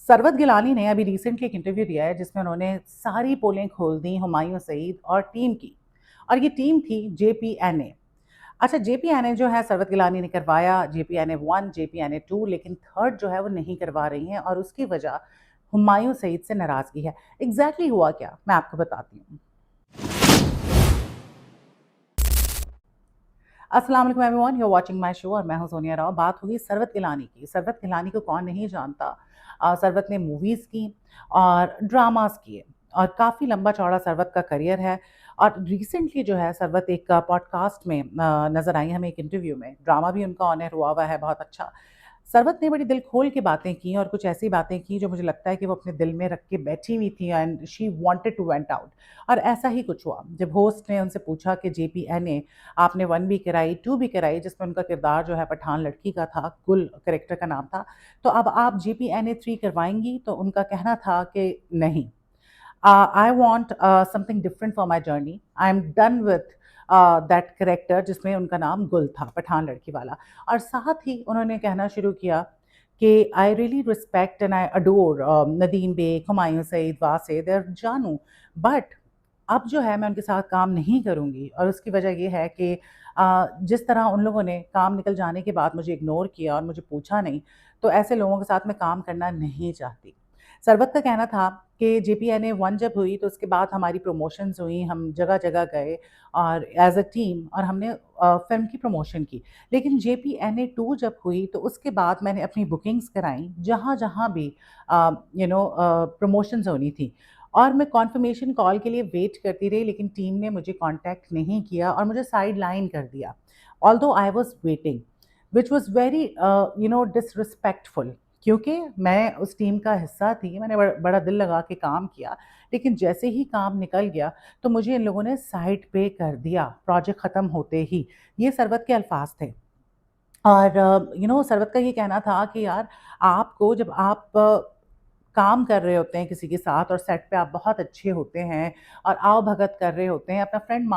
सरवत गिलानी ने अभी रिसेंटली एक इंटरव्यू दिया है जिसमें उन्होंने सारी पोलें खोल दी हुमायूं सईद और टीम की। और ये टीम थी JPNA। अच्छा, JPNA जो है सरवत गिलानी ने करवाया JPNA 1 JPNA 2, लेकिन थर्ड जो है वो नहीं करवा रही हैं और उसकी वजह हुमायूं सईद से नाराज़गी है। एग्जैक्टली हुआ क्या, मैं आपको बताती हूँ। अस्सलाम वालेकुम everyone, you are watching my show और मैं हूं सोनिया राव। बात होगी सरवत गिलानी की। सरवत गिलानी को कौन नहीं जानता। सरवत ने मूवीज़ की और ड्रामास किए और काफ़ी लंबा चौड़ा सरवत का करियर है। और रिसेंटली जो है सरवत एक पॉडकास्ट में नज़र आई हमें, एक इंटरव्यू में। ड्रामा भी उनका ऑन एयर हुआ हुआ है, बहुत अच्छा। सरवत ने बड़ी दिल खोल के बातें की और कुछ ऐसी बातें की जो मुझे लगता है कि वो अपने दिल में रख के बैठी हुई थी and she wanted to went out. और ऐसा ही कुछ हुआ जब होस्ट ने उनसे पूछा कि JPNA आपने 1 भी कराई, 2 भी कराई, जिसमें उनका किरदार जो है पठान लड़की का था, गुल कैरेक्टर का नाम था। तो अब आप JPNA 3 करवाएँगी? तो उनका कहना था कि नहीं। I want something different for my journey. I'm done with that character जिसमें उनका नाम गुल था, पठान लड़की वाला। और साथ ही उन्होंने कहना शुरू किया कि I really respect and I adore Nadeem Baig, Humayun Saeed, Wasay, देयर जानू। बट अब जो है मैं उनके साथ काम नहीं करूँगी और उसकी वजह ये है कि जिस तरह उन लोगों ने काम निकल जाने के बाद मुझे इग्नोर किया और मुझे पूछा नहीं, तो ऐसे लोगों के साथ मैं काम करना नहीं चाहती। सरबत का कहना था कि JPNA 1 जब हुई तो उसके बाद हमारी प्रमोशंस हुई, हम जगह-जगह गए और एज़ अ टीम और हमने फ़िल्म की प्रमोशन की। लेकिन JPNA 2 जब हुई तो उसके बाद मैंने अपनी बुकिंग्स कराई, जहाँ-जहाँ भी प्रमोशंस होनी थी। और मैं कन्फर्मेशन कॉल के लिए वेट करती रही, लेकिन टीम ने मुझे कॉन्टैक्ट नहीं किया और मुझे साइड लाइन कर दिया। Although I was waiting, which was very disrespectful, क्योंकि मैं उस टीम का हिस्सा थी, मैंने बड़ा दिल लगा के काम किया। लेकिन जैसे ही काम निकल गया, तो मुझे इन लोगों ने साइड पे कर दिया, प्रोजेक्ट ख़त्म होते ही। ये सरवत के अल्फ़ाज़ थे। और सरवत का ये कहना था कि यार, आपको जब आप काम कर रहे होते हैं किसी के साथ और सेट पे आप बहुत अच्छे होते हैं और आओ-भगत कर रहे होते हैं, अपना फ्रेंड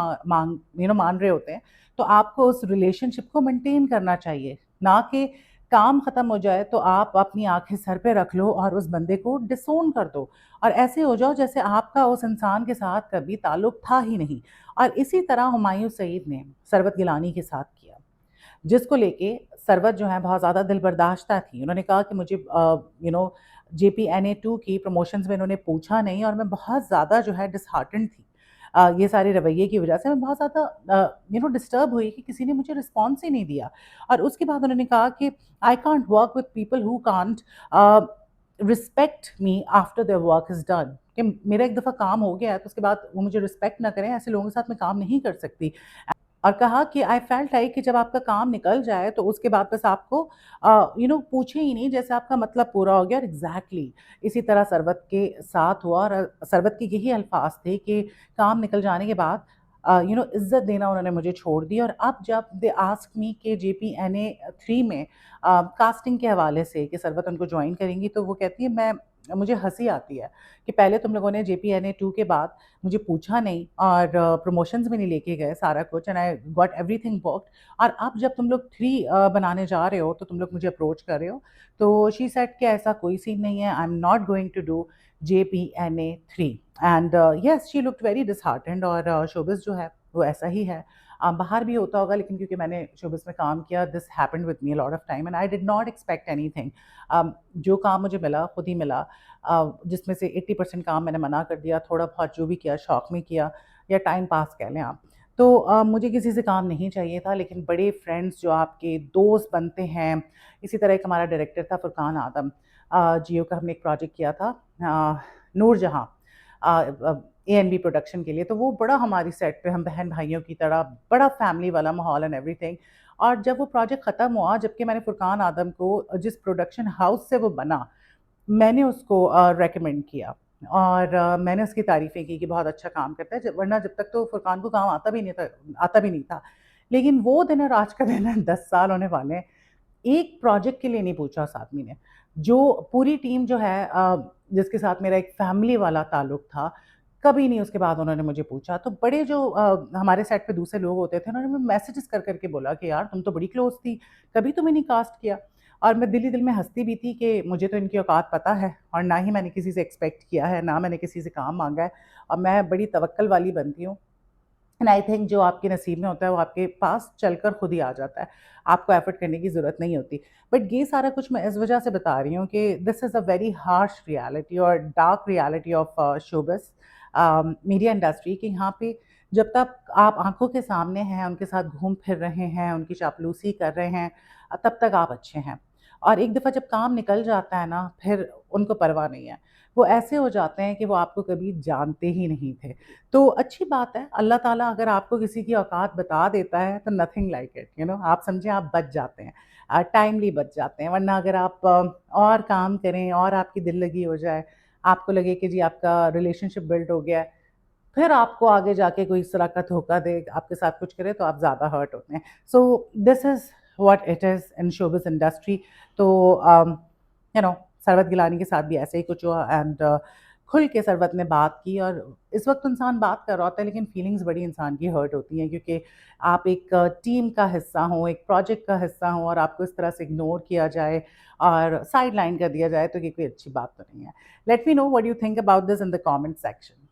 मान रहे होते हैं, तो आपको उस रिलेशनशिप को मेंटेन करना चाहिए, ना कि काम ख़त्म हो जाए तो आप अपनी आँखें सर पे रख लो और उस बंदे को डिसोन कर दो और ऐसे हो जाओ जैसे आपका उस इंसान के साथ कभी ताल्लुक था ही नहीं। और इसी तरह हुमायूं सईद ने सरवत गिलानी के साथ किया, जिसको लेके सरवत जो है बहुत ज़्यादा दिलबर्दाश्ता थी। उन्होंने कहा कि मुझे JPNA 2 की प्रमोशंस में इन्होंने पूछा नहीं और मैं बहुत ज़्यादा जो है डिसहार्टेंड थी। ये सारे रवैये की वज़ह से मैं बहुत ज़्यादा डिस्टर्ब हुई कि किसी ने मुझे रिस्पॉन्स ही नहीं दिया। और उसके बाद उन्होंने कहा कि I can't work with people who can't respect me after their work is done, कि मेरा एक दफ़ा काम हो गया है तो उसके बाद वो मुझे रिस्पेक्ट ना करें, ऐसे लोगों के साथ मैं काम नहीं कर सकती। और कहा कि आई फेल्ट लाइक कि जब आपका काम निकल जाए तो उसके बाद बस आपको पूछे ही नहीं, जैसे आपका मतलब पूरा हो गया। और एग्जैक्टली इसी तरह सरवत के साथ हुआ और सरवत के यही अल्फाज थे कि काम निकल जाने के बाद इज्जत देना उन्होंने मुझे छोड़ दी। और अब जब दे आस्क मी के JPNA 3 में कास्टिंग के हवाले से कि सरवत उनको ज्वाइन करेंगी, तो वो कहती है, मैं मुझे हंसी आती है कि पहले तुम लोगों ने JPNA 2 के बाद मुझे पूछा नहीं और प्रमोशंस भी नहीं लेके गए सारा कुछ, and I got everything booked. और अब जब तुम लोग 3 बनाने जा रहे हो तो तुम लोग मुझे अप्रोच कर रहे हो। तो शी सेड कि ऐसा कोई सीन नहीं है, I am not going to do JPNA 3। And yes, she looked very disheartened. और शोबिज़ जो है वो ऐसा ही है। बाहर भी होता होगा, लेकिन क्योंकि मैंने शोबिज़ में काम किया, this happened with me a lot of time and I did not expect anything. जो काम मुझे मिला खुद ही मिला, जिसमें से 80% काम मैंने मना कर दिया, थोड़ा बहुत जो भी किया शौक में किया या टाइम पास कह लें आप। तो मुझे किसी से काम नहीं चाहिए था, लेकिन बड़े फ्रेंड्स जो आपके दोस्त बनते हैं, इसी तरह एक हमारा डायरेक्टर था फुरकान आदम, जियो का हमने एक प्रोजेक्ट किया था नूरजहाँ, ANB प्रोडक्शन के लिए। तो वो बड़ा हमारी सेट पे हम बहन भाइयों की तरह, बड़ा फैमिली वाला माहौल एंड एवरीथिंग। और जब वो प्रोजेक्ट ख़त्म हुआ, जबकि मैंने फुरकान आदम को जिस प्रोडक्शन हाउस से वो बना, मैंने उसको रिकमेंड किया और मैंने उसकी तारीफ़ें की कि बहुत अच्छा काम करता है, वरना जब तक तो फुरकान को काम आता भी नहीं था। लेकिन वो दिन और आज का दिन है, 10 साल होने वाले हैं, एक प्रोजेक्ट के लिए नहीं पूछा उस आदमी ने। जो पूरी टीम जो है जिसके साथ मेरा एक फैमिली वाला ताल्लुक था, कभी नहीं उसके बाद उन्होंने मुझे पूछा। तो बड़े जो हमारे सेट पे दूसरे लोग होते थे, उन्होंने मैसेजेस कर के बोला कि यार, तुम तो बड़ी क्लोज़ थी, कभी तुम्हें नहीं कास्ट किया। और मैं दिल ही दिल में हँसती भी थी कि मुझे तो इनकी औकात पता है और ना ही मैंने किसी से एक्सपेक्ट किया है, ना मैंने किसी से काम माँगा है और मैं बड़ी तवक्कल वाली बनती हूँ। एंड आई थिंक जो आपके नसीब में होता है वो आपके पास चलकर खुद ही आ जाता है। आपको एफर्ट करने की ज़रूरत नहीं होती। बट ये सारा कुछ मैं इस वजह से बता रही हूँ कि this is a very harsh reality और dark reality of showbiz media industry कि यहाँ पे जब तक आप आँखों के सामने हैं, उनके साथ घूम फिर रहे हैं, उनकी चापलूसी कर रहे हैं तब तक आप अच्छे हैं। और एक दफ़ा जब काम निकल जाता है ना, फिर उनको परवाह नहीं है। वो ऐसे हो जाते हैं कि वो आपको कभी जानते ही नहीं थे। तो अच्छी बात है, अल्लाह ताला अगर आपको किसी की औकात बता देता है तो नथिंग लाइक इट, आप समझें आप बच जाते हैं। टाइमली बच जाते हैं, वरना अगर आप और काम करें और आपकी दिल लगी हो जाए, आपको लगे कि जी आपका रिलेशनशिप बिल्ड हो गया है, फिर आपको आगे जाके कोई इस तरह का धोखा दे, आपके साथ कुछ करे तो आप ज़्यादा हर्ट होते हैं। So this is what it is in showbiz industry. तो यू नो सरवत गिलानी के साथ भी ऐसे ही कुछ हुआ एंड खुल के सरवत ने बात की और इस वक़्त इंसान बात कर रहा होता है लेकिन फीलिंग्स बड़ी इंसान की हर्ट होती हैं क्योंकि आप एक टीम का हिस्सा हों, एक प्रोजेक्ट का हिस्सा हों और आपको इस तरह से इग्नोर किया जाए और साइड लाइन कर दिया जाए तो ये कोई अच्छी बात तो नहीं है। Let me know what you think about this in the comment section.